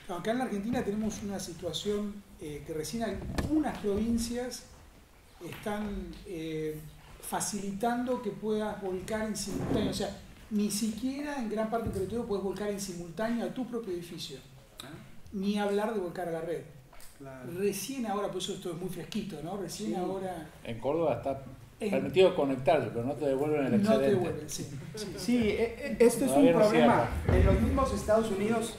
Acá en la Argentina tenemos una situación que recién algunas provincias están facilitando que puedas volcar en simultáneo. O sea, ni siquiera en gran parte del territorio puedes volcar en simultáneo a tu propio edificio. Ni hablar de volcar a la red. Claro. Recién ahora, por eso esto es muy fresquito, ¿no? Recién ahora... En Córdoba está permitido conectarse, pero no te devuelven el excedente. No te devuelven, sí. Sí, esto es un problema. En los mismos Estados Unidos,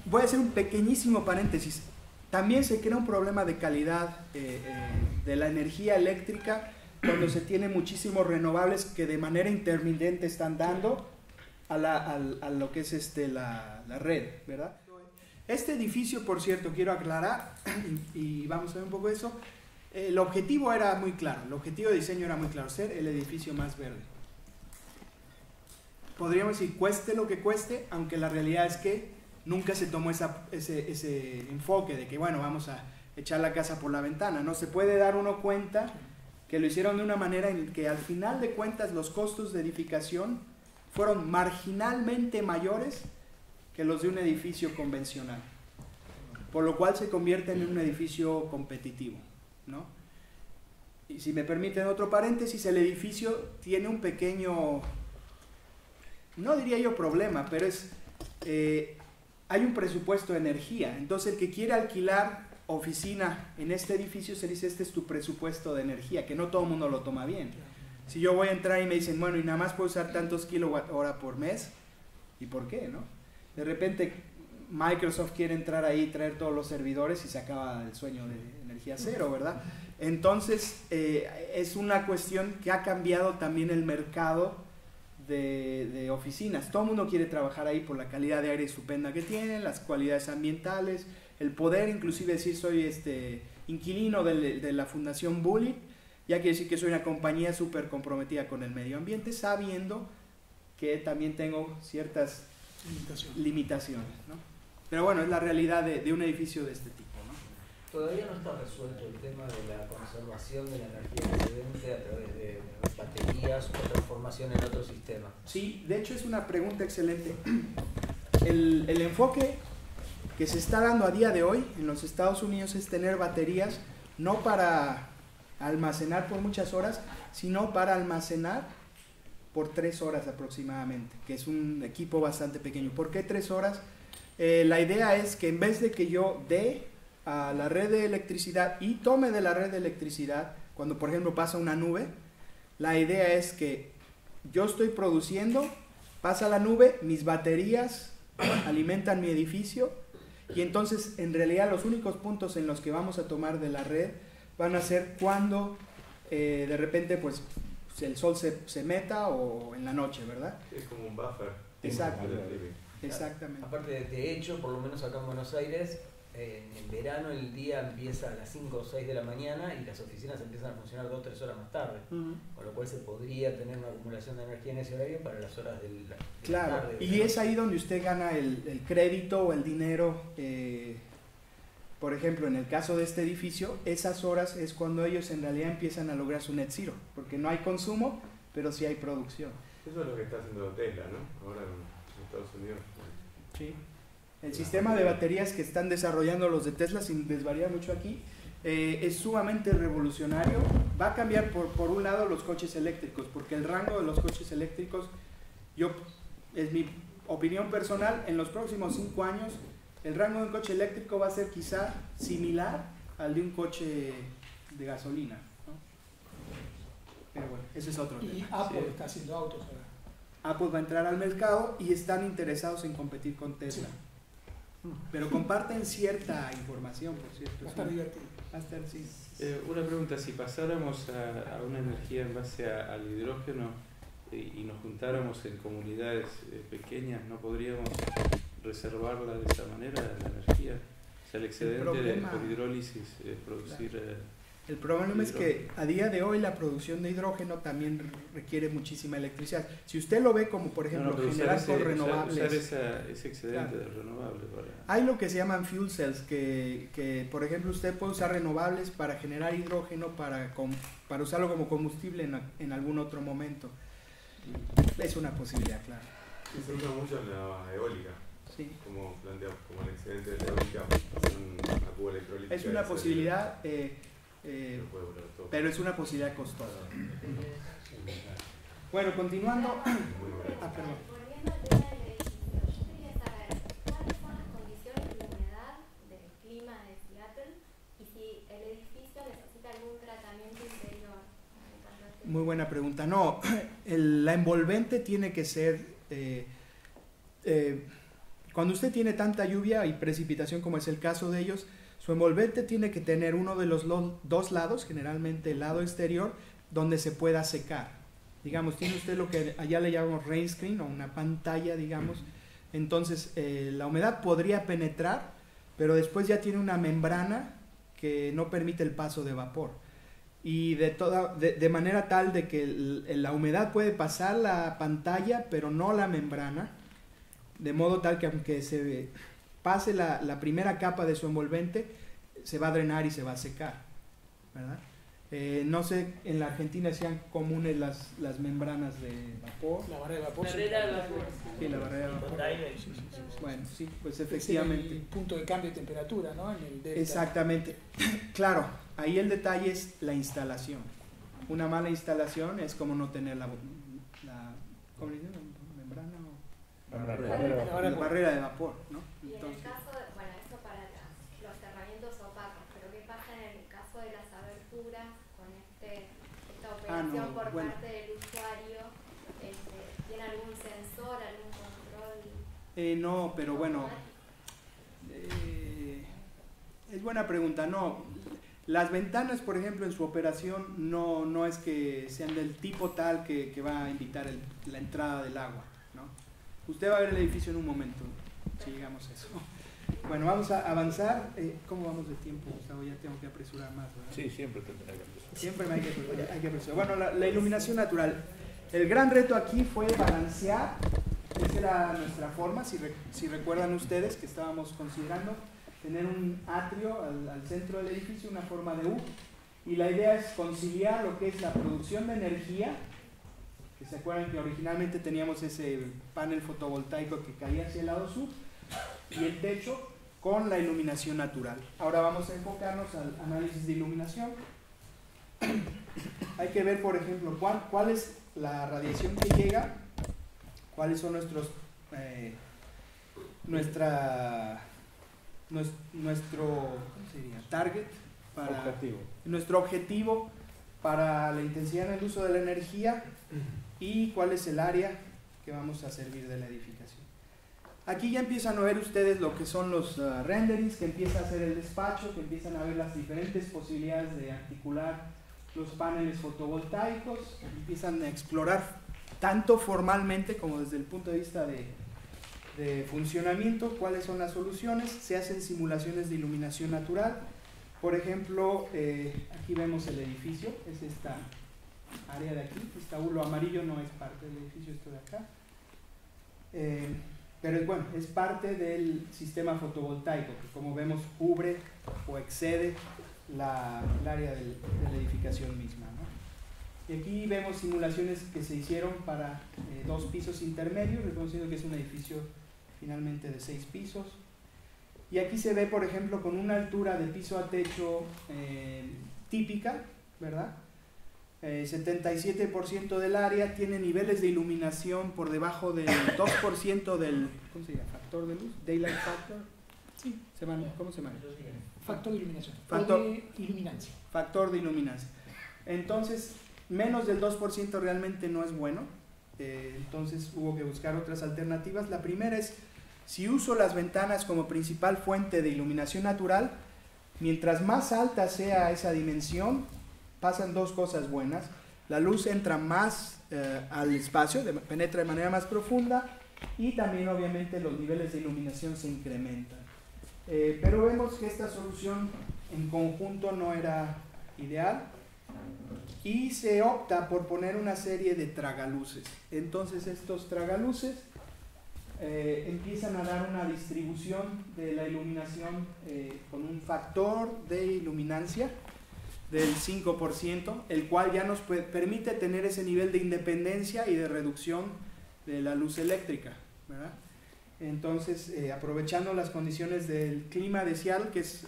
voy a hacer un pequeñísimo paréntesis, también se crea un problema de calidad de la energía eléctrica cuando se tiene muchísimos renovables que de manera intermitente están dando a lo que es la red, ¿verdad? Este edificio, por cierto, quiero aclarar, y vamos a ver un poco eso, el objetivo era muy claro, el objetivo de diseño era muy claro, ser el edificio más verde. Podríamos decir, cueste lo que cueste, aunque la realidad es que nunca se tomó ese enfoque de que, bueno, vamos a echar la casa por la ventana. No se puede dar uno cuenta que lo hicieron de una manera en que al final de cuentas los costos de edificación fueron marginalmente mayores que los de un edificio convencional, por lo cual se convierte en un edificio competitivo, ¿no? Y si me permiten otro paréntesis, el edificio tiene un pequeño, no diría yo problema, pero hay un presupuesto de energía. Entonces el que quiere alquilar oficina en este edificio se dice, este es tu presupuesto de energía, que no todo el mundo lo toma bien. Si yo voy a entrar y me dicen, bueno, y nada más puedo usar tantos kilowatt-hora por mes, ¿y por qué, no? De repente Microsoft quiere entrar ahí y traer todos los servidores y se acaba el sueño de energía cero, ¿verdad? Entonces es una cuestión que ha cambiado también el mercado de oficinas. Todo el mundo quiere trabajar ahí por la calidad de aire estupenda que tienen, las cualidades ambientales, el poder inclusive decir soy inquilino de la Fundación Bullitt, ya quiere decir que soy una compañía súper comprometida con el medio ambiente, sabiendo que también tengo ciertas limitaciones, ¿no? Pero bueno, es la realidad de un edificio de este tipo, ¿no? Todavía no está resuelto el tema de la conservación de la energía excedente a través de baterías o transformación en otro sistema. Sí, de hecho es una pregunta excelente. El enfoque que se está dando a día de hoy en los Estados Unidos es tener baterías no para almacenar por muchas horas, sino para almacenar por 3 horas aproximadamente, que es un equipo bastante pequeño. ¿Por qué 3 horas? La idea es que en vez de que yo dé a la red de electricidad y tome de la red de electricidad, cuando por ejemplo pasa una nube, la idea es que yo estoy produciendo, pasa la nube, mis baterías alimentan mi edificio y entonces en realidad los únicos puntos en los que vamos a tomar de la red van a ser cuando de repente pues el sol se meta o en la noche, ¿verdad? Es como un buffer. Exacto. Exactamente. Aparte, de hecho, por lo menos acá en Buenos Aires, en verano el día empieza a las 5 o 6 de la mañana y las oficinas empiezan a funcionar 2 o 3 horas más tarde, con lo cual se podría tener una acumulación de energía en ese horario para las horas de la tarde. Y es ahí donde usted gana el crédito o el dinero. Por ejemplo, en el caso de este edificio, esas horas es cuando ellos en realidad empiezan a lograr su net zero, porque no hay consumo, pero sí hay producción. Eso es lo que está haciendo Tesla, ¿no? Ahora en Estados Unidos. Sí. El sistema de baterías que están desarrollando los de Tesla, sin desvariar mucho aquí, es sumamente revolucionario. Va a cambiar por un lado los coches eléctricos, porque el rango de los coches eléctricos, es mi opinión personal, en los próximos 5 años el rango de un coche eléctrico va a ser quizá similar al de un coche de gasolina, ¿no? Pero bueno, ese es otro tema. Y Apple está haciendo autos ahora. Apple va a entrar al mercado y están interesados en competir con Tesla. Sí. Pero comparten cierta información, por cierto. Va a estar divertido. Va a estar, sí. Una pregunta, si pasáramos a una energía en base al hidrógeno y nos juntáramos en comunidades pequeñas, ¿no podríamos reservarla de esa manera, la energía? O sea, el excedente por hidrólisis, producir... El problema es que a día de hoy la producción de hidrógeno también requiere muchísima electricidad. Si usted lo ve como, por ejemplo, generar con renovables... Usar ese excedente de renovables. Hay lo que se llaman fuel cells, que por ejemplo usted puede usar renovables para generar hidrógeno, para usarlo como combustible en algún otro momento. Es una posibilidad, claro. Se usa mucho en la eólica. Sí. Como planteamos, como el excedente de eólica, una cuba electrolítica. Es una posibilidad, no puede volar todo. pero es una posibilidad costosa. Bueno, continuando. Perdón. Volviendo al tema del edificio, yo quería saber cuáles son las condiciones de humedad del clima de Seattle y si el edificio necesita algún tratamiento interior. Muy buena pregunta. No, la envolvente tiene que ser... cuando usted tiene tanta lluvia y precipitación como es el caso de ellos, su envolvente tiene que tener uno de los dos lados, generalmente el lado exterior, donde se pueda secar. Digamos, tiene usted lo que allá le llamamos rain screen o una pantalla, digamos. Entonces, la humedad podría penetrar, pero después ya tiene una membrana que no permite el paso de vapor. Y de manera tal de que la humedad puede pasar la pantalla, pero no la membrana. De modo tal que aunque se pase la primera capa de su envolvente, se va a drenar y se va a secar, ¿verdad? No sé, en la Argentina sean comunes las membranas de vapor. La barrera de vapor. Barrera de vapor. Sí, la barrera de vapor. Sí, sí, sí. Bueno, sí, pues Es efectivamente. el punto de cambio de temperatura, ¿no? En el delta. Exactamente. Claro, ahí el detalle es la instalación. Una mala instalación es como no tener ¿cómo le dicen? ¿Membrana o la barrera de vapor, ¿no? Y en el Entonces, caso, bueno, eso para los cerramientos opacos, pero ¿qué pasa en el caso de las aberturas con esta operación por parte del usuario? ¿Tiene algún sensor, algún control? no, pero bueno, es buena pregunta. No, las ventanas, por ejemplo, en su operación no es que sean del tipo tal que va a invitar la entrada del agua, ¿no? Usted va a ver el edificio en un momento, si llegamos a eso. Bueno, vamos a avanzar. ¿Cómo vamos de tiempo, Gustavo? Ya tengo que apresurar más, ¿verdad? Sí, siempre tendrá que apresurar. Siempre hay que apresurar. Bueno, la iluminación natural. El gran reto aquí fue balancear. Esa era nuestra forma, si recuerdan ustedes que estábamos considerando tener un atrio al centro del edificio, una forma de U. Y la idea es conciliar lo que es la producción de energía, que se acuerdan que originalmente teníamos ese panel fotovoltaico que caía hacia el lado sur, y el techo con la iluminación natural. Ahora vamos a enfocarnos al análisis de iluminación. Hay que ver, por ejemplo, cuál es la radiación que llega, cuáles son nuestro ¿cómo se diría? Target, nuestro objetivo para la intensidad en el uso de la energía y cuál es el área que vamos a servir de la edificación. Aquí ya empiezan a ver ustedes lo que son los renderings, que empieza a hacer el despacho, que empiezan a ver las diferentes posibilidades de articular los paneles fotovoltaicos, empiezan a explorar tanto formalmente como desde el punto de vista de funcionamiento cuáles son las soluciones. Se hacen simulaciones de iluminación natural. Por ejemplo, aquí vemos el edificio, es esta área de aquí, lo amarillo no es parte del edificio, esto de acá. Pero bueno, es parte del sistema fotovoltaico, que como vemos cubre o excede el área de la edificación misma, ¿no? Y aquí vemos simulaciones que se hicieron para 2 pisos intermedios, reconociendo que es un edificio finalmente de 6 pisos. Y aquí se ve, por ejemplo, con una altura de piso a techo típica, ¿verdad? 77% del área tiene niveles de iluminación por debajo del 2% del, ¿cómo se llama? ¿Factor de luz? ¿Daylight factor? Sí, ¿cómo se llama? Factor de iluminación. Factor de iluminancia. Factor de iluminancia. Entonces, menos del 2% realmente no es bueno. Entonces hubo que buscar otras alternativas. La primera es, si uso las ventanas como principal fuente de iluminación natural, mientras más alta sea esa dimensión, pasan 2 cosas buenas. La luz entra más al espacio, penetra de manera más profunda, y también obviamente los niveles de iluminación se incrementan. Pero vemos que esta solución en conjunto no era ideal y se opta por poner una serie de tragaluces. Entonces estos tragaluces empiezan a dar una distribución de la iluminación con un factor de iluminancia del 5%, el cual ya nos permite tener ese nivel de independencia y de reducción de la luz eléctrica, ¿verdad? Entonces, aprovechando las condiciones del clima de Seattle, que es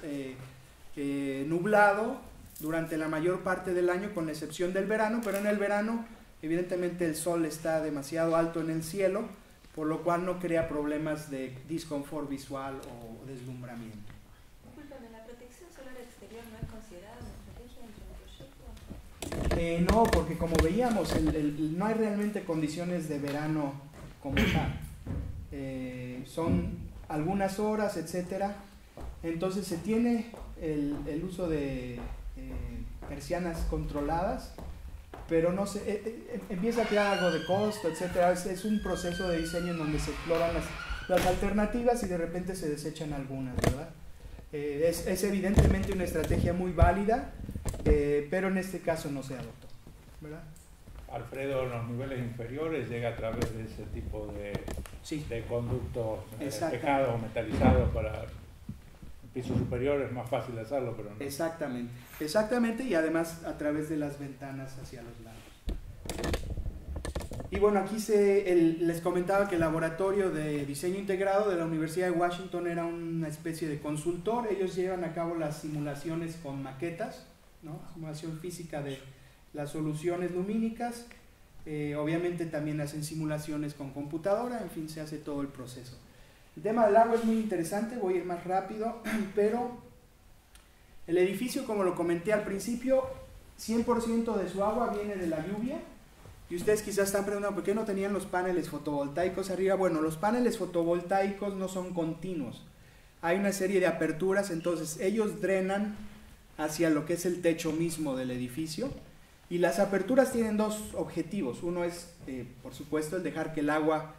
nublado durante la mayor parte del año, con la excepción del verano, pero en el verano, evidentemente, el sol está demasiado alto en el cielo, por lo cual no crea problemas de disconfort visual o deslumbramiento. Disculpame, ¿la protección solar exterior no es considerada una estrategia dentro del proyecto? No, porque como veíamos, no hay realmente condiciones de verano como tal. Son algunas horas, etcétera. Entonces se tiene el uso de persianas controladas, pero no se empieza a crear algo de costo, etcétera. Es un proceso de diseño en donde se exploran las alternativas y de repente se desechan algunas, ¿verdad? Es evidentemente una estrategia muy válida, pero en este caso no se adoptó, ¿verdad? Alfredo, en los niveles inferiores llega a través de ese tipo de conductos espejados o metalizados. Para el piso superior es más fácil hacerlo, pero no. Exactamente, y además a través de las ventanas hacia los lados. Y bueno, aquí les comentaba que el laboratorio de diseño integrado de la Universidad de Washington era una especie de consultor. Ellos llevan a cabo las simulaciones con maquetas, ¿no? Simulación física de las soluciones lumínicas. Obviamente también hacen simulaciones con computadora, en fin, se hace todo el proceso. El tema del agua es muy interesante, voy a ir más rápido, pero el edificio, como lo comenté al principio, 100% de su agua viene de la lluvia. Y ustedes quizás están preguntando, ¿por qué no tenían los paneles fotovoltaicos arriba? Bueno, los paneles fotovoltaicos no son continuos. Hay una serie de aperturas, entonces ellos drenan hacia lo que es el techo mismo del edificio. Y las aperturas tienen dos objetivos. Uno es, por supuesto, el dejar que el agua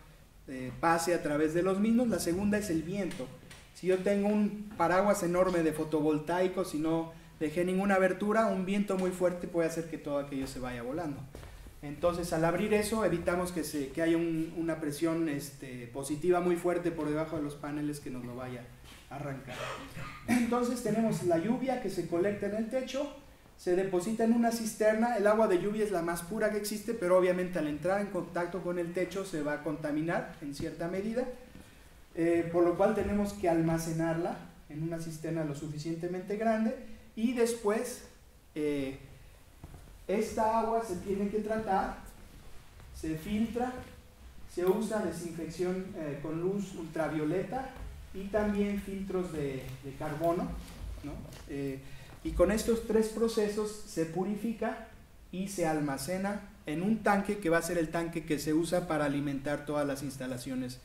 pase a través de los mismos. La segunda es el viento. Si yo tengo un paraguas enorme de fotovoltaicos y no dejé ninguna abertura, un viento muy fuerte puede hacer que todo aquello se vaya volando. Entonces, al abrir eso, evitamos que haya una presión positiva muy fuerte por debajo de los paneles que nos lo vaya a arrancar. Entonces, tenemos la lluvia que se colecta en el techo, se deposita en una cisterna. El agua de lluvia es la más pura que existe, pero obviamente al entrar en contacto con el techo se va a contaminar en cierta medida, por lo cual tenemos que almacenarla en una cisterna lo suficientemente grande y después esta agua se tiene que tratar, se filtra, se usa desinfección con luz ultravioleta y también filtros de carbono, ¿no? Y con estos tres procesos se purifica y se almacena en un tanque que va a ser el tanque que se usa para alimentar todas las instalaciones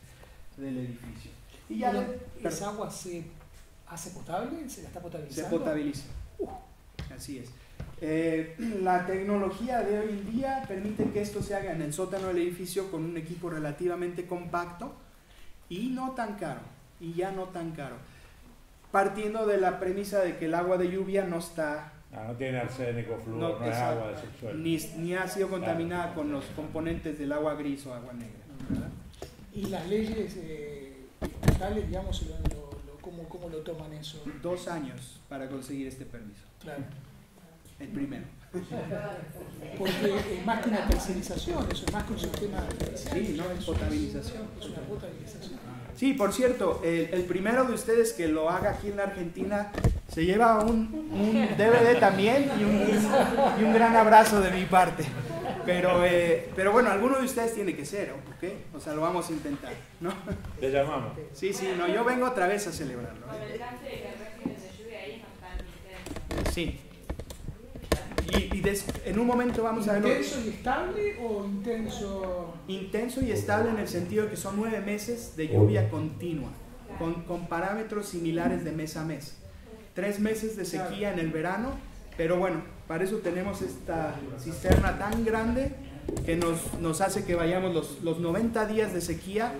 del edificio. Y ya ¿esa agua se hace potable? ¿Se la está potabilizando? Se potabiliza. Así es. La tecnología de hoy en día permite que esto se haga en el sótano del edificio con un equipo relativamente compacto y no tan caro, y ya no tan caro, partiendo de la premisa de que el agua de lluvia no está... no tiene arsénico, flúor, no es agua de subsuelo. Ni ha sido contaminada con los componentes del agua gris o agua negra, ¿verdad? ¿Y las leyes estatales, digamos, cómo lo toman eso? 2 años para conseguir este permiso. Claro. El primero. Porque es más que una tercerización, eso es más que un sistema de... Sí, no, es potabilización. Es una potabilización. Sí, por cierto, el primero de ustedes que lo haga aquí en la Argentina se lleva un DVD también y un gran abrazo de mi parte. Pero bueno, alguno de ustedes tiene que ser, ¿ok? O sea, lo vamos a intentar, ¿no? Te llamamos. Sí, no, yo vengo otra vez a celebrarlo. Con el canje de regímenes de lluvia ahí no están intensos. Sí. Y en un momento vamos a ver... ¿Intenso y estable o intenso? Intenso y estable en el sentido de que son 9 meses de lluvia continua, con parámetros similares de mes a mes. 3 meses de sequía en el verano, pero bueno, para eso tenemos esta cisterna tan grande que nos hace que vayamos los 90 días de sequía,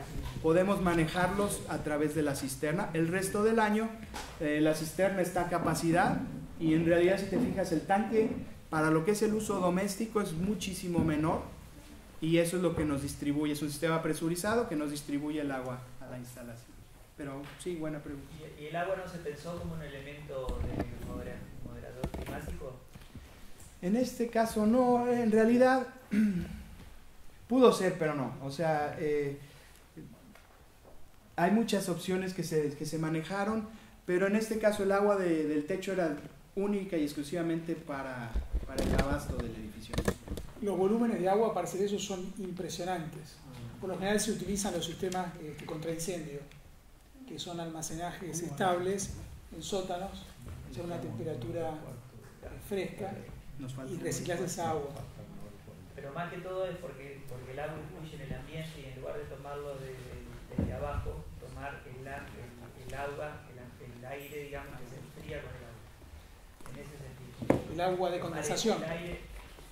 podemos manejarlos a través de la cisterna. El resto del año la cisterna está a capacidad y en realidad, si te fijas, el tanque para lo que es el uso doméstico es muchísimo menor y eso es lo que nos distribuye, es un sistema presurizado que nos distribuye el agua a la instalación. Pero sí, buena pregunta. ¿Y el agua no se pensó como un elemento de moderador climático? En este caso no, en realidad pudo ser, pero no. O sea, hay muchas opciones que se manejaron, pero en este caso el agua del techo era única y exclusivamente para el abasto del edificio. Los volúmenes de agua para hacer eso son impresionantes. Por lo general se utilizan los sistemas contra incendio, que son almacenajes estables en sótanos, a una temperatura fresca, y reciclas esa agua. Pero más que todo es porque el agua influye en el ambiente y en lugar de tomarlo desde abajo, tomar el agua, el aire, digamos, que se enfría con el agua. En ese sentido. El agua de condensación.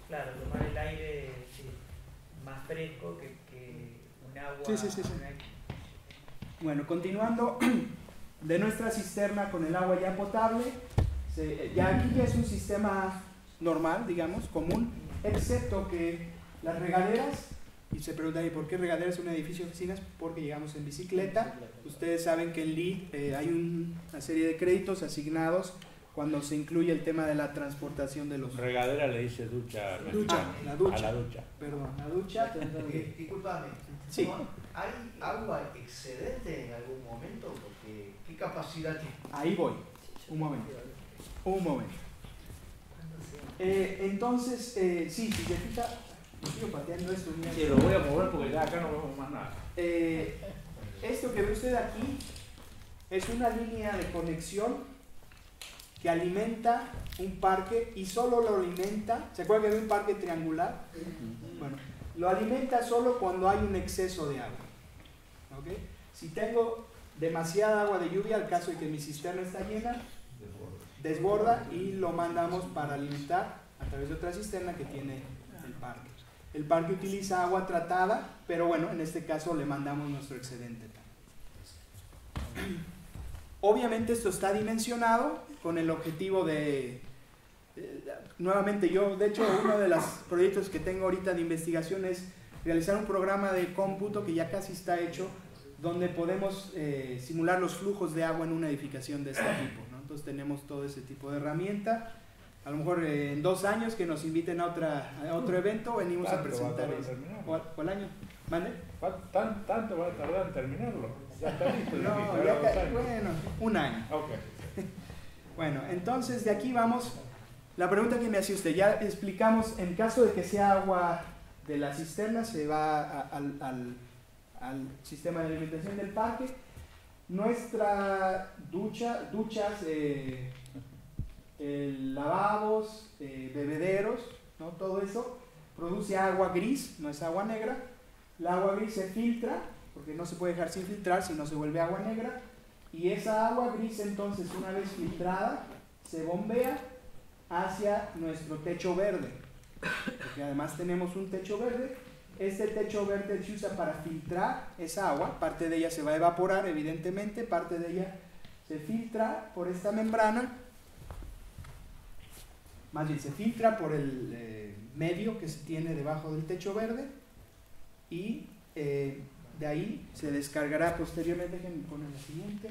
Claro, tomar el aire más fresco que un agua. Sí. Bueno, continuando de nuestra cisterna con el agua ya potable, ya aquí ya es un sistema normal, digamos, común, excepto que las regaderas, y se preguntan, ¿y por qué regaderas en un edificio de oficinas? Porque llegamos en bicicleta. Ustedes saben que en LEED hay una serie de créditos asignados cuando se incluye el tema de la transportación de los... Regadera le dice ducha. La ducha. A la ducha. Perdón, la ducha. Disculpame. Sí. ¿Hay agua excedente en algún momento? Porque, ¿qué capacidad tiene? Ahí voy. Un momento. Entonces, sí, si se fija, sigo pateando esto. Sí, lo voy a mover porque ya acá no vemos más nada. Esto que ve usted aquí es una línea de conexión que alimenta un parque y solo lo alimenta. ¿Se acuerdan que ve un parque triangular? Bueno, lo alimenta solo cuando hay un exceso de agua. ¿Okay? Si tengo demasiada agua de lluvia, al caso de que mi cisterna está llena, desborda y lo mandamos para alimentar a través de otra cisterna que tiene el parque. El parque utiliza agua tratada, pero bueno, en este caso le mandamos nuestro excedente. Obviamente esto está dimensionado con el objetivo de nuevamente yo, de hecho, uno de los proyectos que tengo ahorita de investigación es realizar un programa de cómputo que ya casi está hecho, donde podemos simular los flujos de agua en una edificación de este tipo, ¿no? Entonces tenemos todo ese tipo de herramienta. A lo mejor en 2 años que nos inviten a otro evento, venimos a presentar eso. ¿Cuál año? ¿Mande? ¿Tanto va a tardar en terminarlo? Ya está listo. Bueno, 1 año. Okay. Bueno, entonces de aquí vamos. La pregunta que me hacía usted, ya explicamos, en caso de que sea agua de la cisterna, se va al sistema de alimentación del parque. Nuestra duchas, lavabos, bebederos, ¿no? Todo eso produce agua gris, no es agua negra. La agua gris se filtra, porque no se puede dejar sin filtrar, si no se vuelve agua negra. Y esa agua gris entonces, una vez filtrada, se bombea hacia nuestro techo verde, porque además tenemos un techo verde. Este techo verde se usa para filtrar esa agua, parte de ella se va a evaporar evidentemente, parte de ella se filtra por esta membrana, más bien se filtra por el medio que se tiene debajo del techo verde, y de ahí se descargará posteriormente, déjenme poner la siguiente,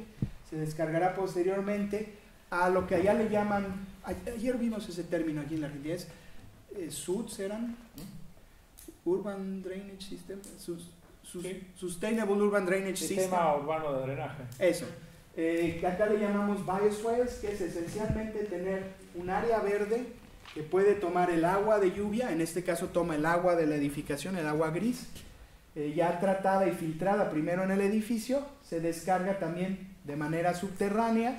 se descargará posteriormente a lo que allá le llaman, ayer vimos ese término aquí en la Argentina, es SUDS, eran Urban Drainage System, Sustainable Urban Drainage System. Sistema urbano de drenaje. Eso, que acá le llamamos biospheres, que es esencialmente tener un área verde que puede tomar el agua de lluvia, en este caso toma el agua de la edificación, el agua gris, ya tratada y filtrada primero en el edificio, se descarga también de manera subterránea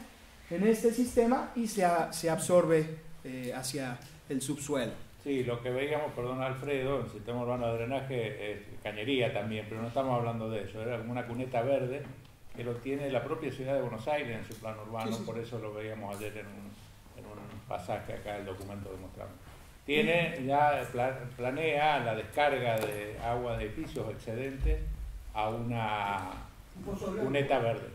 en este sistema y se absorbe hacia el subsuelo. Sí, lo que veíamos, perdón Alfredo, en el sistema urbano de drenaje es cañería también, pero no estamos hablando de eso, era como una cuneta verde que lo tiene la propia ciudad de Buenos Aires en su plan urbano, sí. Por eso lo veíamos ayer en un pasaje acá del documento que mostramos. Tiene, ya planea la descarga de agua de edificios excedentes a una cuneta verde.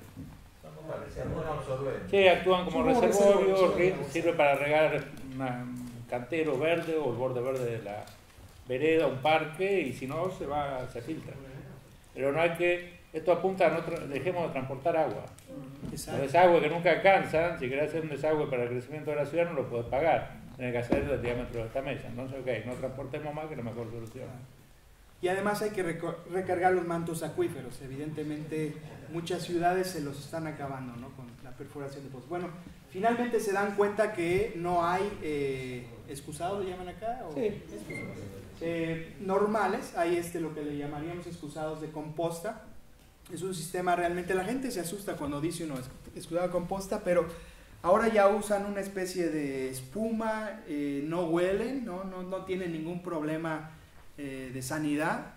Sí, actúan como reservorio, sirve para regar un cantero verde o el borde verde de la vereda, un parque, y si no se filtra. Pero no hay que, esto apunta a dejemos de transportar agua. Los desagües que nunca alcanzan, si querés hacer un desagüe para el crecimiento de la ciudad no lo podés pagar, tenés que hacer el diámetro de esta mesa. Entonces, ok, no transportemos más, que es la mejor solución. Y además hay que recargar los mantos acuíferos. Evidentemente muchas ciudades se los están acabando, ¿no? Con la perforación de pozos. Bueno, finalmente se dan cuenta que no hay excusados, ¿le llaman acá? ¿O? Sí. Normales, hay lo que le llamaríamos excusados de composta. Es un sistema realmente, la gente se asusta cuando dice uno excusado de composta, pero ahora ya usan una especie de espuma, no huelen, no tienen ningún problema de sanidad,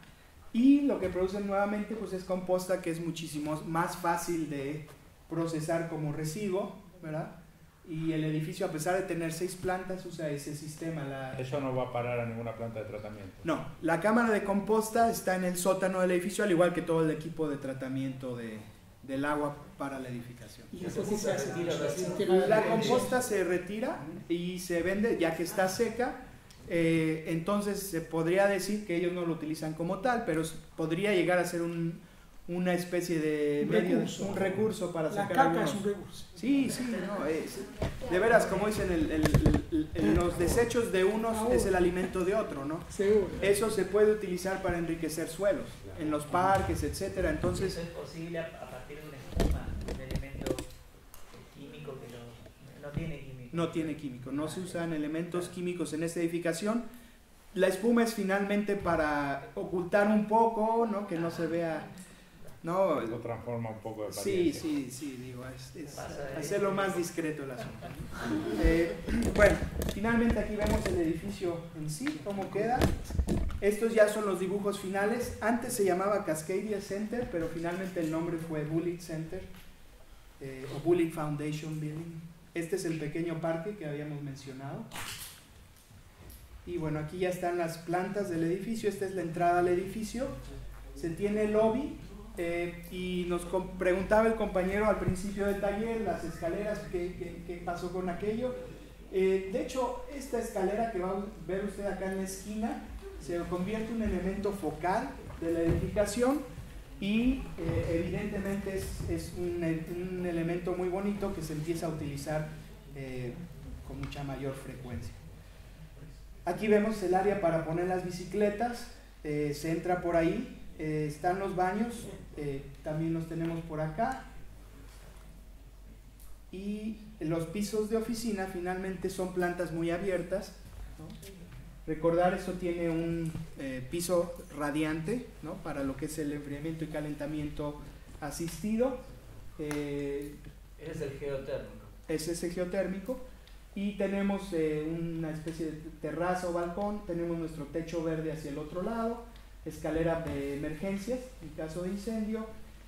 y lo que producen nuevamente pues es composta, que es muchísimo más fácil de procesar como residuo, ¿verdad? Y el edificio, a pesar de tener 6 plantas, usa ese sistema. Eso no va a parar a ninguna planta de tratamiento. No, la cámara de composta está en el sótano del edificio, al igual que todo el equipo de tratamiento del agua para la edificación. ¿Y eso qué se hace? La composta se retira y se vende, ya que está seca. Entonces se podría decir que ellos no lo utilizan como tal, pero podría llegar a ser una especie de un recurso para sacar. La caca es un recurso. Sí, no, de veras, como dicen, los desechos de unos es el alimento de otro, ¿no? Seguro. Eso se puede utilizar para enriquecer suelos, en los parques, etcétera. Entonces, ¿eso es posible a partir de una espuma, un elemento químico que no tiene químico? No tiene químico, no se usan elementos químicos en esta edificación. La espuma es finalmente para ocultar un poco, ¿no? Que no se vea, ¿no? Lo transforma un poco de apariencia. Sí, digo, es hacerlo más discreto el asunto. Bueno, finalmente aquí vemos el edificio en sí, cómo queda. Estos ya son los dibujos finales. Antes se llamaba Cascadia Center, pero finalmente el nombre fue Bullitt Center, o Bullitt Foundation Building. Este es el pequeño parque que habíamos mencionado. Y bueno, aquí ya están las plantas del edificio. Esta es la entrada al edificio. Se tiene el lobby. Y nos preguntaba el compañero al principio del taller, las escaleras, qué pasó con aquello. De hecho, esta escalera que va a ver usted acá en la esquina se convierte en un elemento focal de la edificación, y evidentemente es un elemento muy bonito que se empieza a utilizar con mucha mayor frecuencia. Aquí vemos el área para poner las bicicletas. Se entra por ahí. Están los baños, también los tenemos por acá, y los pisos de oficina finalmente son plantas muy abiertas, ¿no? Recordar, eso tiene un piso radiante, ¿no? Para lo que es el enfriamiento y calentamiento asistido. Ese es el geotérmico. Ese es el geotérmico. Y tenemos una especie de terraza o balcón, tenemos nuestro techo verde hacia el otro lado, escalera de emergencias en caso de incendio,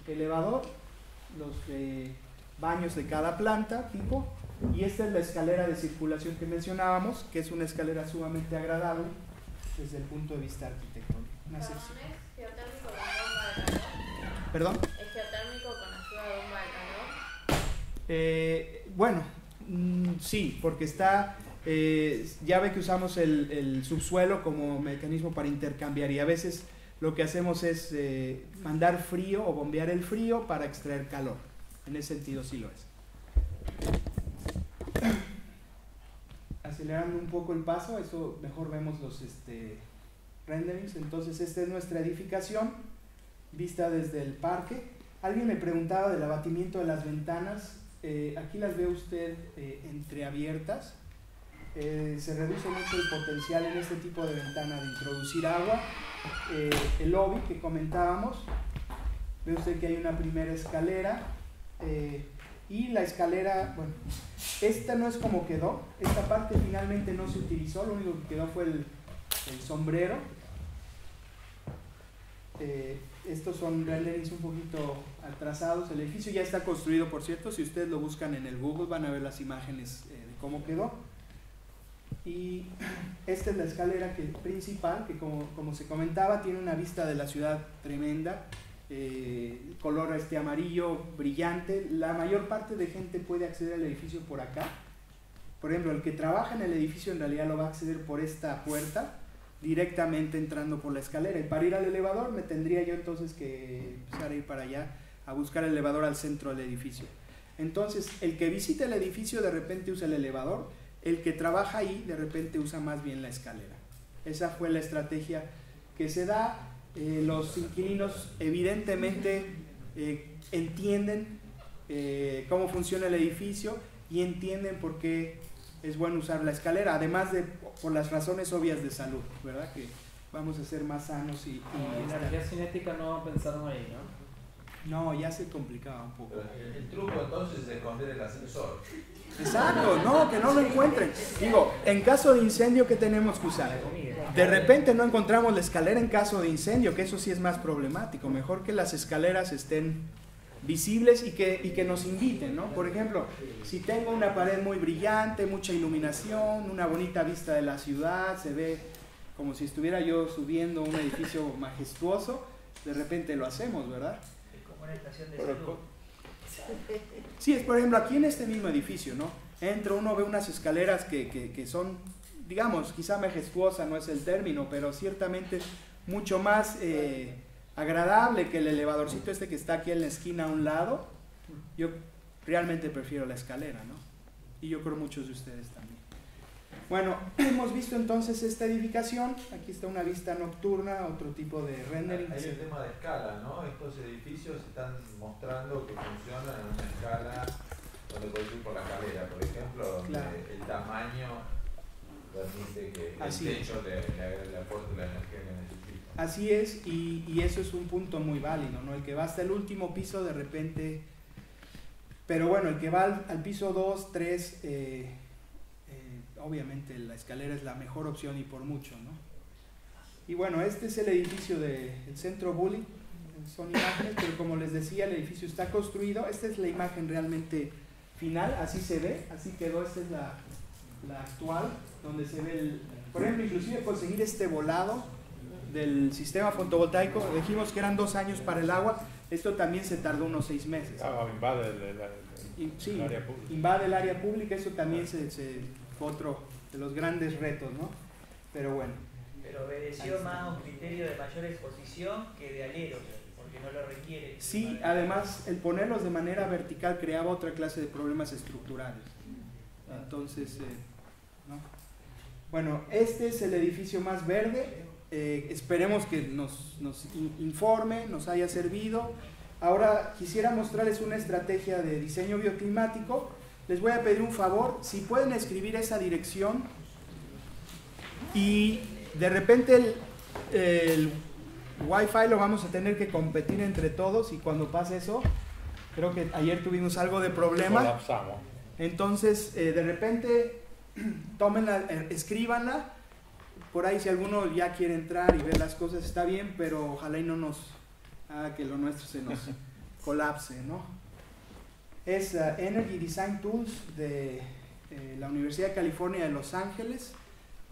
elevador, los baños de cada planta tipo, y esta es la escalera de circulación que mencionábamos, que es una escalera sumamente agradable desde el punto de vista arquitectónico. ¿Es geotérmico con bomba de calor? ¿Perdón? ¿Es geotérmico con ayuda de bomba de calor? Bueno, sí, porque está... ya ve que usamos el subsuelo como mecanismo para intercambiar, y a veces lo que hacemos es mandar frío o bombear el frío para extraer calor. En ese sentido sí lo es. Acelerando un poco el paso, eso mejor vemos los renderings. Entonces esta es nuestra edificación vista desde el parque. Alguien me preguntaba del abatimiento de las ventanas. Aquí las ve usted entreabiertas. Se reduce mucho el potencial en este tipo de ventana de introducir agua. El lobby que comentábamos, ve usted que hay una primera escalera, y la escalera, bueno, esta no es como quedó, esta parte finalmente no se utilizó, lo único que quedó fue el sombrero. Estos son renderings un poquito atrasados. El edificio ya está construido, por cierto, si ustedes lo buscan en el Google van a ver las imágenes de cómo quedó. Y esta es la escalera principal, que como se comentaba, tiene una vista de la ciudad tremenda, color amarillo brillante. La mayor parte de gente puede acceder al edificio por acá. Por ejemplo, el que trabaja en el edificio en realidad lo va a acceder por esta puerta, directamente entrando por la escalera, y para ir al elevador me tendría yo entonces que empezar a ir para allá a buscar el elevador al centro del edificio. Entonces el que visita el edificio de repente usa el elevador, el que trabaja ahí de repente usa más bien la escalera. Esa fue la estrategia que se da. los inquilinos evidentemente entienden cómo funciona el edificio y entienden por qué es bueno usar la escalera, además de por las razones obvias de salud, ¿verdad? Que vamos a ser más sanos y energía cinética no pensaron ahí, ¿no? No, ya se complicaba un poco. El truco entonces es esconder el ascensor. Exacto, no, que no lo encuentren. Digo, en caso de incendio, ¿qué tenemos que usar? De repente no encontramos la escalera en caso de incendio, que eso sí es más problemático. Mejor que las escaleras estén visibles y que nos inviten, ¿no? Por ejemplo, si tengo una pared muy brillante, mucha iluminación, una bonita vista de la ciudad, se ve como si estuviera yo subiendo un edificio majestuoso, de repente lo hacemos, ¿verdad? Es como una estación de salud. Sí, es por ejemplo aquí en este mismo edificio, ¿no? Entro, uno ve unas escaleras que son, digamos, quizá majestuosa no es el término, pero ciertamente mucho más agradable que el elevadorcito este que está aquí en la esquina a un lado. Yo realmente prefiero la escalera, ¿no? Y yo creo muchos de ustedes también. Bueno, hemos visto entonces esta edificación. Aquí está una vista nocturna, otro tipo de rendering. Hay el tema de escala, ¿no? Estos edificios están mostrando que funcionan en una escala donde puedes ir por la escalera, por ejemplo, donde claro, el tamaño permite que así el techo le aporte la energía que necesita. Así es, y eso es un punto muy válido, ¿no? El que va hasta el último piso de repente, pero bueno, el que va al piso 2, 3, obviamente la escalera es la mejor opción y por mucho, ¿no? Y bueno, este es el edificio del Centro Bully, son imágenes, pero como les decía, el edificio está construido. Esta es la imagen realmente final, así se ve, así quedó. Esta es la actual, donde se ve por ejemplo, inclusive conseguir este volado del sistema fotovoltaico, dijimos que eran 2 años para el agua, esto también se tardó unos 6 meses. Invade Sí, el área pública. Invade el área pública, eso también fue otro de los grandes retos, ¿no? Pero bueno. Pero obedeció más a un criterio de mayor exposición que de aleros, porque no lo requiere. Sí, además el ponerlos de manera vertical creaba otra clase de problemas estructurales. Entonces, ¿no? Bueno, este es el edificio más verde. Esperemos que nos informe, nos haya servido. Ahora quisiera mostrarles una estrategia de diseño bioclimático. Les voy a pedir un favor, si pueden escribir esa dirección y de repente el Wi-Fi lo vamos a tener que competir entre todos y cuando pase eso, creo que ayer tuvimos algo de problema. Colapsamos. Entonces, de repente, tómenla, escríbanla. Por ahí si alguno ya quiere entrar y ver las cosas está bien, pero ojalá y no nos haga que lo nuestro se nos colapse, ¿no? Es Energy Design Tools de la Universidad de California de Los Ángeles.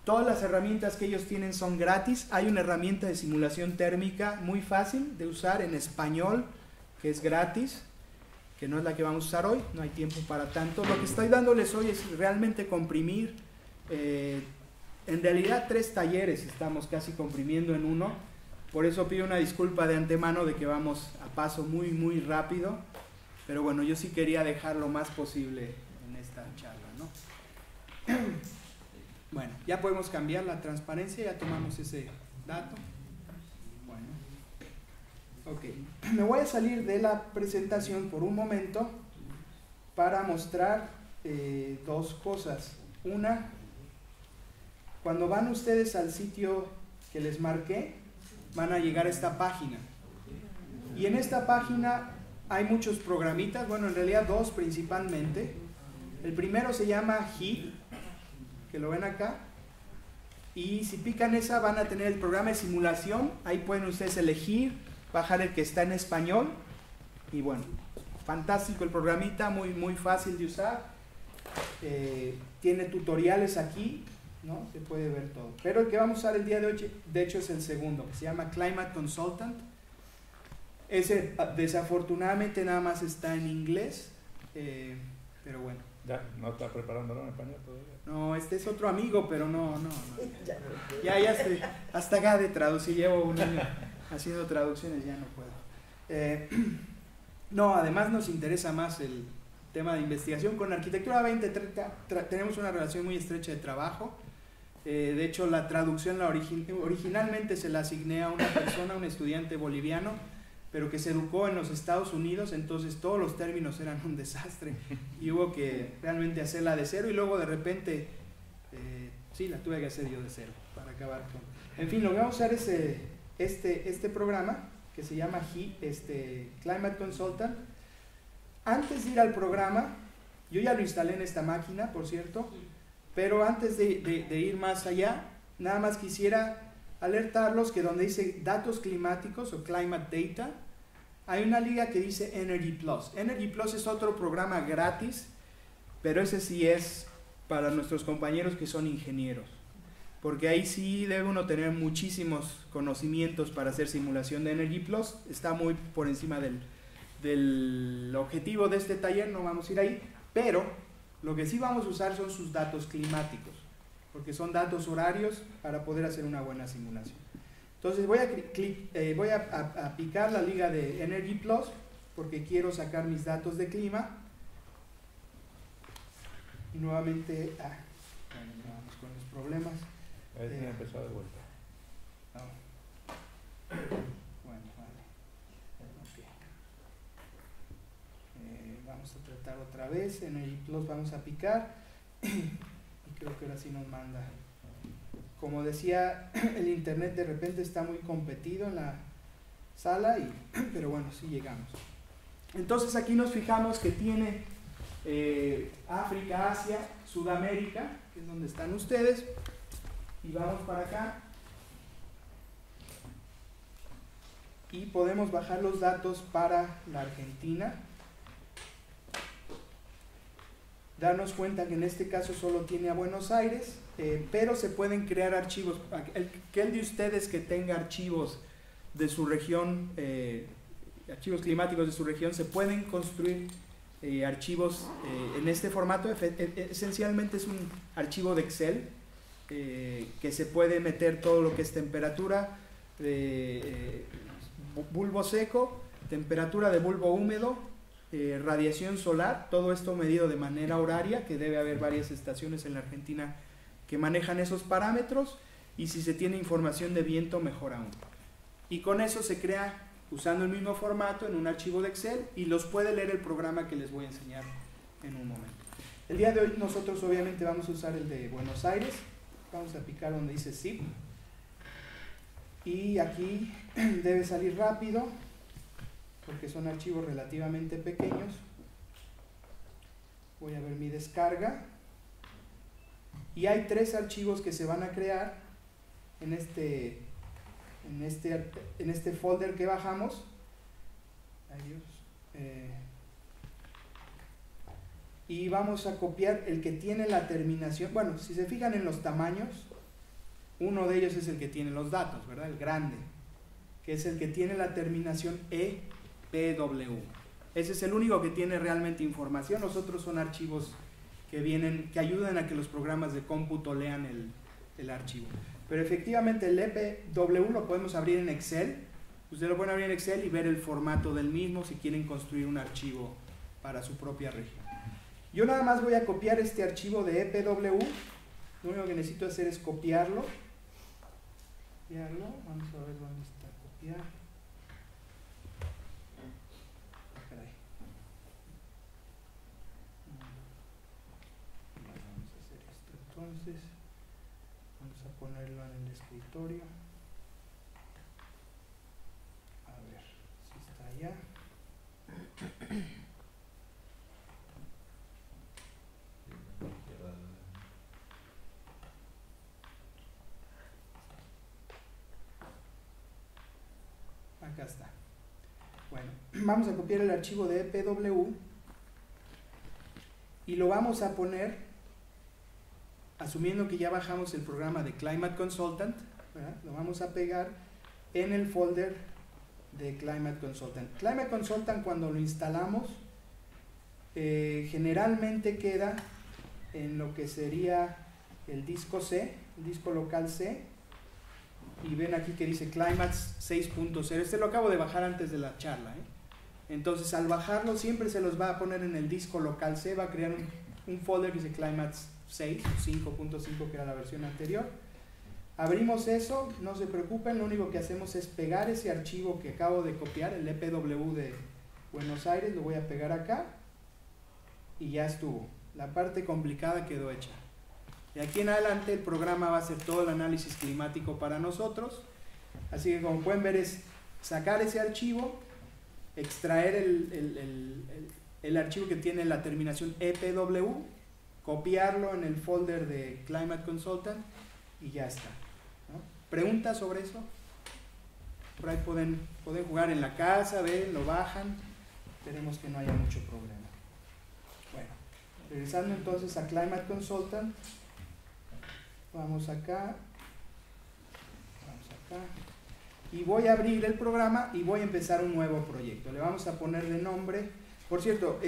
Todas las herramientas que ellos tienen son gratis. Hay una herramienta de simulación térmica muy fácil de usar en español, que es gratis, que no es la que vamos a usar hoy, no hay tiempo para tanto. Lo que estoy dándoles hoy es realmente comprimir, en realidad 3 talleres estamos casi comprimiendo en uno, por eso pido una disculpa de antemano de que vamos a paso muy muy rápido, pero bueno, yo sí quería dejar lo más posible en esta charla, ¿no? Bueno, ya podemos cambiar la transparencia, ya tomamos ese dato. Bueno, ok, me voy a salir de la presentación por un momento para mostrar 2 cosas. Una, cuando van ustedes al sitio que les marqué, van a llegar a esta página. Y en esta página hay muchos programitas, bueno, en realidad 2 principalmente. El primero se llama HEAT, que lo ven acá. Y si pican esa van a tener el programa de simulación. Ahí pueden ustedes elegir, bajar el que está en español. Y bueno, fantástico el programita, muy, muy fácil de usar. Tiene tutoriales aquí, ¿no? Se puede ver todo. Pero el que vamos a usar el día de hoy, de hecho, es el segundo, que se llama Climate Consultant. Ese desafortunadamente nada más está en inglés, pero bueno. ¿Ya no está preparándolo en español todavía? No, este es otro amigo, pero no. Ya estoy hasta acá de traducir, llevo un año haciendo traducciones, ya no puedo. No, además nos interesa más el tema de investigación. Con Arquitectura 2030 tenemos una relación muy estrecha de trabajo. De hecho, la traducción originalmente se la asigné a una persona, un estudiante boliviano, pero que se educó en los Estados Unidos, entonces todos los términos eran un desastre y hubo que realmente hacerla de cero y luego de repente, sí, la tuve que hacer yo de cero para acabar con... En fin, lo que vamos a usar es este programa que se llama Climate Consultant. Antes de ir al programa, yo ya lo instalé en esta máquina, por cierto, pero antes de ir más allá, nada más quisiera alertarlos que donde dice datos climáticos o climate data, hay una liga que dice Energy Plus. Energy Plus es otro programa gratis, pero ese sí es para nuestros compañeros que son ingenieros, porque ahí sí debe uno tener muchísimos conocimientos para hacer simulación de Energy Plus. Está muy por encima del objetivo de este taller, no vamos a ir ahí, pero lo que sí vamos a usar son sus datos climáticos, porque son datos horarios para poder hacer una buena simulación. Entonces voy a picar la liga de Energy Plus, porque quiero sacar mis datos de clima. Y nuevamente, vamos con los problemas. A ver si empezó de vuelta. No. Bueno, vale. Okay. Vamos a tratar otra vez. Energy Plus vamos a picar. Y creo que ahora sí nos manda. Como decía, el internet de repente está muy competido en la sala, pero bueno, sí llegamos. Entonces aquí nos fijamos que tiene África, Asia, Sudamérica, que es donde están ustedes, y vamos para acá y podemos bajar los datos para la Argentina. Darnos cuenta que en este caso solo tiene a Buenos Aires, pero se pueden crear archivos. Aquel de ustedes que tenga archivos de su región, archivos climáticos de su región, se pueden construir archivos en este formato. Esencialmente es un archivo de Excel que se puede meter todo lo que es temperatura de bulbo seco, temperatura de bulbo húmedo, radiación solar, todo esto medido de manera horaria, que debe haber varias estaciones en la Argentina que manejan esos parámetros, y si se tiene información de viento, mejor aún. Y con eso se crea, usando el mismo formato, en un archivo de Excel, y los puede leer el programa que les voy a enseñar en un momento. El día de hoy nosotros obviamente vamos a usar el de Buenos Aires. Vamos a picar donde dice zip, y aquí debe salir rápido porque son archivos relativamente pequeños. Voy a ver mi descarga y hay 3 archivos que se van a crear en este folder que bajamos. Y vamos a copiar el que tiene la terminación. Bueno, si se fijan en los tamaños, uno de ellos es el que tiene los datos, ¿verdad? El grande, que es el que tiene la terminación EPW. Ese es el único que tiene realmente información. Los otros son archivos que ayudan a que los programas de cómputo lean el archivo. Pero efectivamente el EPW lo podemos abrir en Excel. Ustedes lo pueden abrir en Excel y ver el formato del mismo si quieren construir un archivo para su propia región. Yo nada más voy a copiar este archivo de EPW. Lo único que necesito hacer es copiarlo. Vamos a ver dónde está copiar. Vamos a hacer esto entonces. Vamos a ponerlo en el escritorio. A ver si está allá. Acá está. Bueno, vamos a copiar el archivo de EPW y lo vamos a poner, asumiendo que ya bajamos el programa de Climate Consultant, ¿verdad? Lo vamos a pegar en el folder de Climate Consultant. Climate Consultant, cuando lo instalamos, generalmente queda en lo que sería el disco C, el disco local C. Y ven aquí que dice Climates 6.0. Este lo acabo de bajar antes de la charla, Entonces al bajarlo siempre se los va a poner en el disco local C. Va a crear un folder que dice Climates 6, 5.5 que era la versión anterior. Abrimos eso, no se preocupen, lo único que hacemos es pegar ese archivo que acabo de copiar, el EPW de Buenos Aires, lo voy a pegar acá y ya estuvo. La parte complicada quedó hecha. De aquí en adelante el programa va a hacer todo el análisis climático para nosotros, así que como pueden ver es sacar ese archivo, extraer el archivo que tiene la terminación EPW, copiarlo en el folder de Climate Consultant y ya está, ¿no? ¿Preguntas sobre eso? Por ahí pueden jugar en la casa, ven, lo bajan, esperemos que no haya mucho problema. Bueno, regresando entonces a Climate Consultant, vamos acá, y voy a abrir el programa y voy a empezar un nuevo proyecto. Le vamos a poner de nombre, por cierto,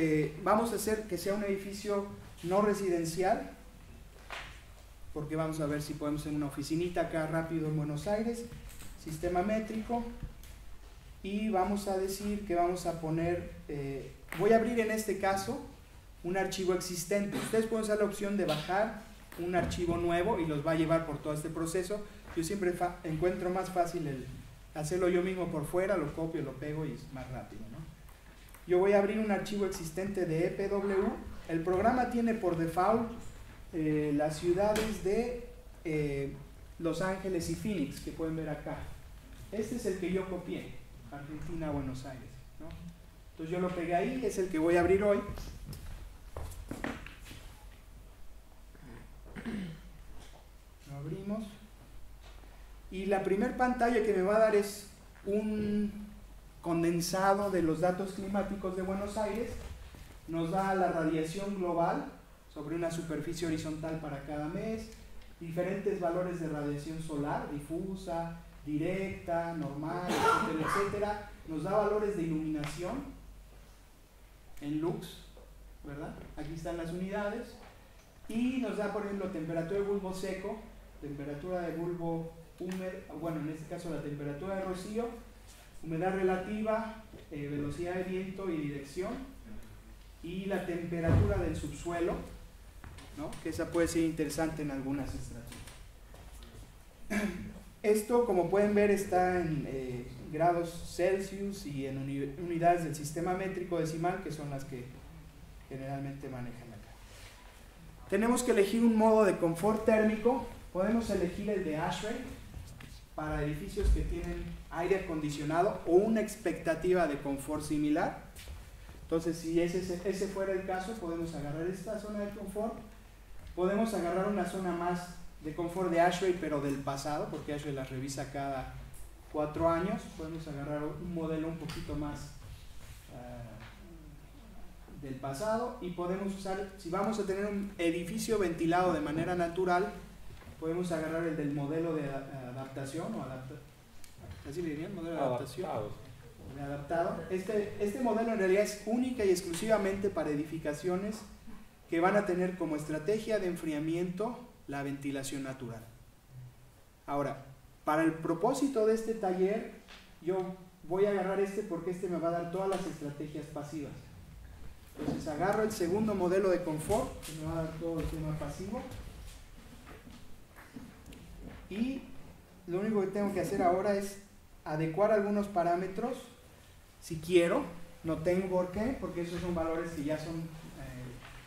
vamos a hacer que sea un edificio no residencial, porque vamos a ver si podemos hacer una oficinita acá rápido en Buenos Aires, sistema métrico, y vamos a decir que vamos a poner, voy a abrir en este caso un archivo existente. Ustedes pueden usar la opción de bajar un archivo nuevo y los va a llevar por todo este proceso. Yo siempre encuentro más fácil el hacerlo yo mismo por fuera, lo copio, lo pego y es más rápido, ¿no? Yo voy a abrir un archivo existente de EPW. El programa tiene por default las ciudades de Los Ángeles y Phoenix, que pueden ver acá. Este es el que yo copié, Argentina, Buenos Aires, ¿no? Entonces yo lo pegué ahí, es el que voy a abrir hoy. Lo abrimos. Y la primera pantalla que me va a dar es un condensado de los datos climáticos de Buenos Aires. Nos da la radiación global sobre una superficie horizontal para cada mes, diferentes valores de radiación solar, difusa, directa, normal, etcétera, etcétera. Nos da valores de iluminación en lux, ¿verdad? Aquí están las unidades. Y nos da, por ejemplo, temperatura de bulbo seco, temperatura de bulbo húmedo, bueno, en este caso la temperatura de rocío, humedad relativa, velocidad de viento y dirección, y la temperatura del subsuelo, ¿no? Que esa puede ser interesante en algunas estrategias. Esto, como pueden ver, está en grados Celsius y en unidades del sistema métrico decimal, que son las que generalmente manejan acá. Tenemos que elegir un modo de confort térmico. Podemos elegir el de ASHRAE para edificios que tienen aire acondicionado o una expectativa de confort similar. Entonces, si ese fuera el caso, podemos agarrar esta zona de confort. Podemos agarrar una zona más de confort de ASHRAE, pero del pasado, porque ASHRAE las revisa cada 4 años. Podemos agarrar un modelo un poquito más del pasado, y podemos usar, si vamos a tener un edificio ventilado de manera natural, podemos agarrar el del modelo de adaptación o así le dirían, modelo de adaptación adaptado. Este modelo en realidad es única y exclusivamente para edificaciones que van a tener como estrategia de enfriamiento la ventilación natural. Ahora, para el propósito de este taller, yo voy a agarrar este porque este me va a dar todas las estrategias pasivas. Entonces agarro el segundo modelo de confort, que me va a dar todo el tema pasivo, y lo único que tengo que hacer ahora es adecuar algunos parámetros, si quiero. No tengo por qué, porque esos son valores que ya son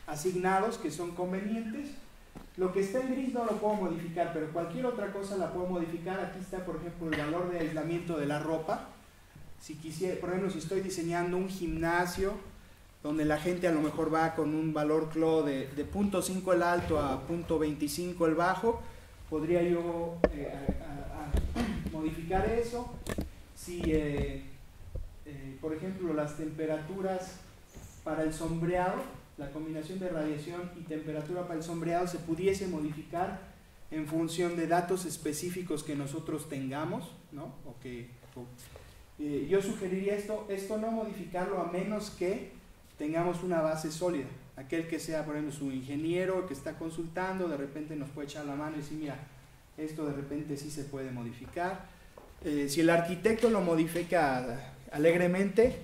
asignados, que son convenientes. Lo que está en gris no lo puedo modificar, pero cualquier otra cosa la puedo modificar. Aquí está, por ejemplo, el valor de aislamiento de la ropa. Si quisiera, por ejemplo, si estoy diseñando un gimnasio donde la gente a lo mejor va con un valor CLO de 0.5 el alto a 0.25 el bajo, podría yo modificar eso. Si, por ejemplo, las temperaturas para el sombreado, la combinación de radiación y temperatura para el sombreado se pudiese modificar en función de datos específicos que nosotros tengamos, ¿no? Yo sugeriría esto no modificarlo a menos que tengamos una base sólida. Aquel que sea, por ejemplo, su ingeniero que está consultando, de repente nos puede echar la mano y decir, mira, esto de repente sí se puede modificar. Si el arquitecto lo modifica alegremente,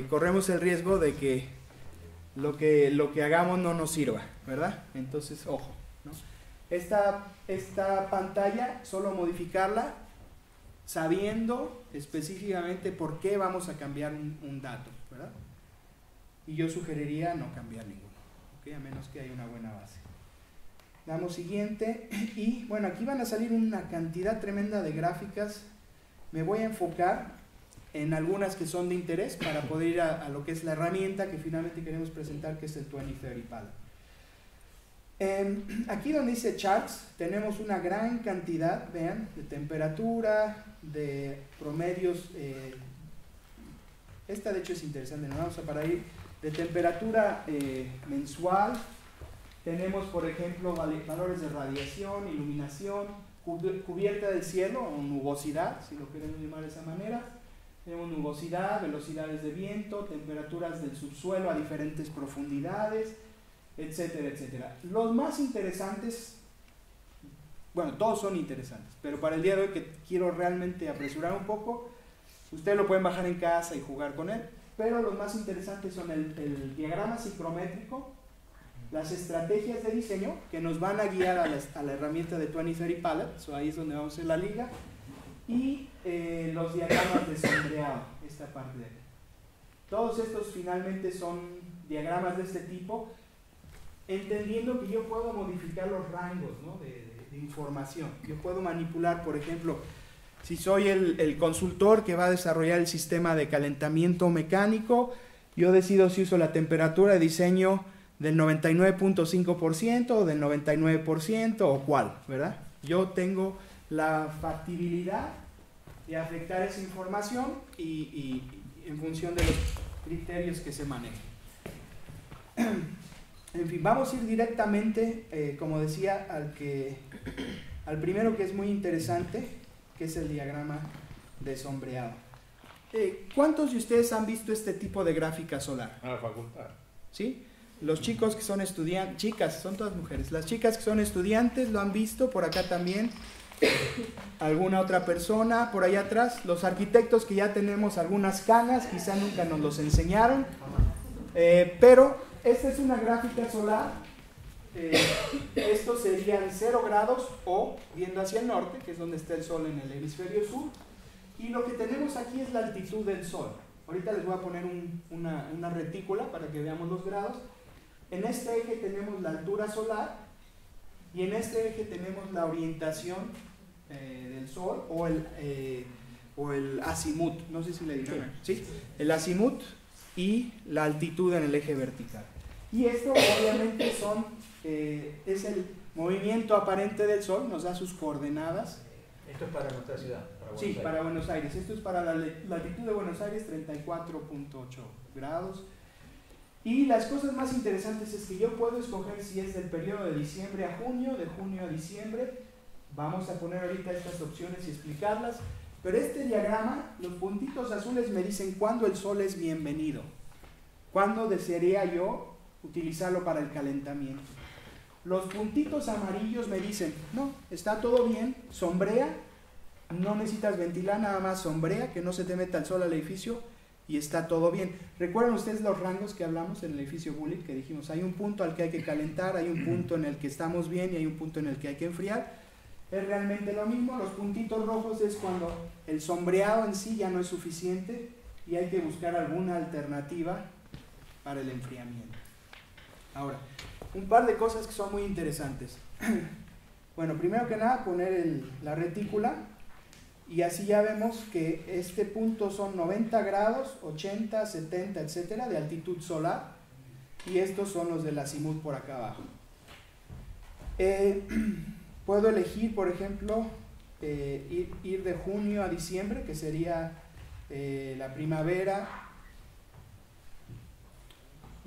corremos el riesgo de que lo que hagamos no nos sirva, ¿verdad? Entonces, ojo, ¿no? Esta pantalla, solo modificarla sabiendo específicamente por qué vamos a cambiar un dato, ¿verdad? Y yo sugeriría no cambiar ninguno, ¿ok? A menos que haya una buena base. Damos siguiente, y bueno, aquí van a salir una cantidad tremenda de gráficas. Me voy a enfocar en algunas que son de interés para poder ir a lo que es la herramienta que finalmente queremos presentar, que es el 2030 Palette. Aquí donde dice Charts, tenemos una gran cantidad, vean, de temperatura, de promedios. Esta de hecho es interesante, nos vamos a parar ahí, de temperatura mensual. Tenemos, por ejemplo, valores de radiación, iluminación, cubierta del cielo, o nubosidad, si lo queremos llamar de esa manera. Tenemos nubosidad, velocidades de viento, temperaturas del subsuelo a diferentes profundidades, etcétera, etcétera. Los más interesantes, bueno, todos son interesantes, pero para el día de hoy, que quiero realmente apresurar un poco, ustedes lo pueden bajar en casa y jugar con él, pero los más interesantes son el diagrama psicométrico, las estrategias de diseño que nos van a guiar a la herramienta de 2030 Palette, ahí es donde vamos a hacer la liga, y los diagramas de sombreado, esta parte de aquí. Todos estos finalmente son diagramas de este tipo, entendiendo que yo puedo modificar los rangos, ¿no? de información. Yo puedo manipular, por ejemplo, si soy el consultor que va a desarrollar el sistema de calentamiento mecánico, yo decido si uso la temperatura de diseño del 99.5% o del 99% o cuál, ¿verdad? Yo tengo la factibilidad de afectar esa información y en función de los criterios que se manejen. En fin, vamos a ir directamente, como decía, al primero que es muy interesante, que es el diagrama de sombreado. ¿Cuántos de ustedes han visto este tipo de gráfica solar? A la facultad. ¿Sí? Los chicos que son estudiantes, chicas, son todas mujeres, las chicas que son estudiantes lo han visto, por acá también, alguna otra persona, por allá atrás, los arquitectos que ya tenemos algunas canas, quizá nunca nos los enseñaron, pero esta es una gráfica solar, estos serían 0 grados o viendo hacia el norte, que es donde está el sol en el hemisferio sur, y lo que tenemos aquí es la altitud del sol. Ahorita les voy a poner una retícula para que veamos los grados. En este eje tenemos la altura solar y en este eje tenemos la orientación del sol o el azimut, no sé si le dijeron, ¿sí? El azimut y la altitud en el eje vertical. Y esto obviamente es el movimiento aparente del sol, nos da sus coordenadas. Esto es para nuestra ciudad. Sí, para Buenos Aires. Esto es para la latitud de Buenos Aires, 34.8 grados. Y las cosas más interesantes es que yo puedo escoger si es del periodo de diciembre a junio, de junio a diciembre. Vamos a poner ahorita estas opciones y explicarlas. Pero este diagrama, los puntitos azules me dicen cuándo el sol es bienvenido. Cuándo desearía yo utilizarlo para el calentamiento. Los puntitos amarillos me dicen, no, está todo bien, sombrea, no necesitas ventilar, nada más sombrea, que no se te meta el sol al edificio y está todo bien. ¿Recuerdan ustedes los rangos que hablamos en el edificio Bullitt? Que dijimos, hay un punto al que hay que calentar, hay un punto en el que estamos bien y hay un punto en el que hay que enfriar. Es realmente lo mismo. Los puntitos rojos es cuando el sombreado en sí ya no es suficiente y hay que buscar alguna alternativa para el enfriamiento. Ahora, un par de cosas que son muy interesantes. Bueno, primero que nada poner la retícula y así ya vemos que este punto son 90 grados, 80, 70, etcétera, de altitud solar, y estos son los del azimut por acá abajo. Puedo elegir, por ejemplo, ir de junio a diciembre, que sería la primavera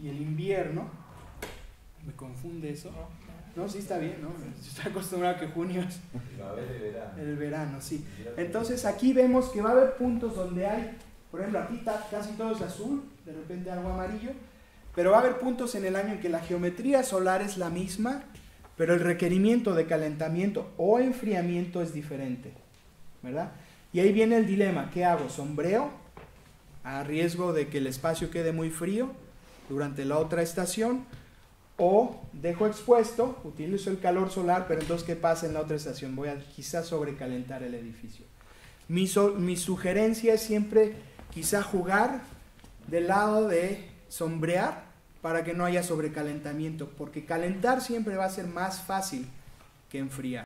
y el invierno. Me confunde eso. No, sí está bien, ¿no? Estoy acostumbrado a que junio es el verano, sí. Entonces aquí vemos que va a haber puntos donde hay, por ejemplo, aquí está casi todo es azul, de repente algo amarillo, pero va a haber puntos en el año en que la geometría solar es la misma, pero el requerimiento de calentamiento o enfriamiento es diferente, ¿verdad? Y ahí viene el dilema, ¿qué hago? ¿Sombreo a riesgo de que el espacio quede muy frío durante la otra estación? ¿O dejo expuesto, utilizo el calor solar, pero entonces ¿qué pasa en la otra estación? Voy a quizás sobrecalentar el edificio. Mi sugerencia es siempre quizá jugar del lado de sombrear para que no haya sobrecalentamiento, porque calentar siempre va a ser más fácil que enfriar.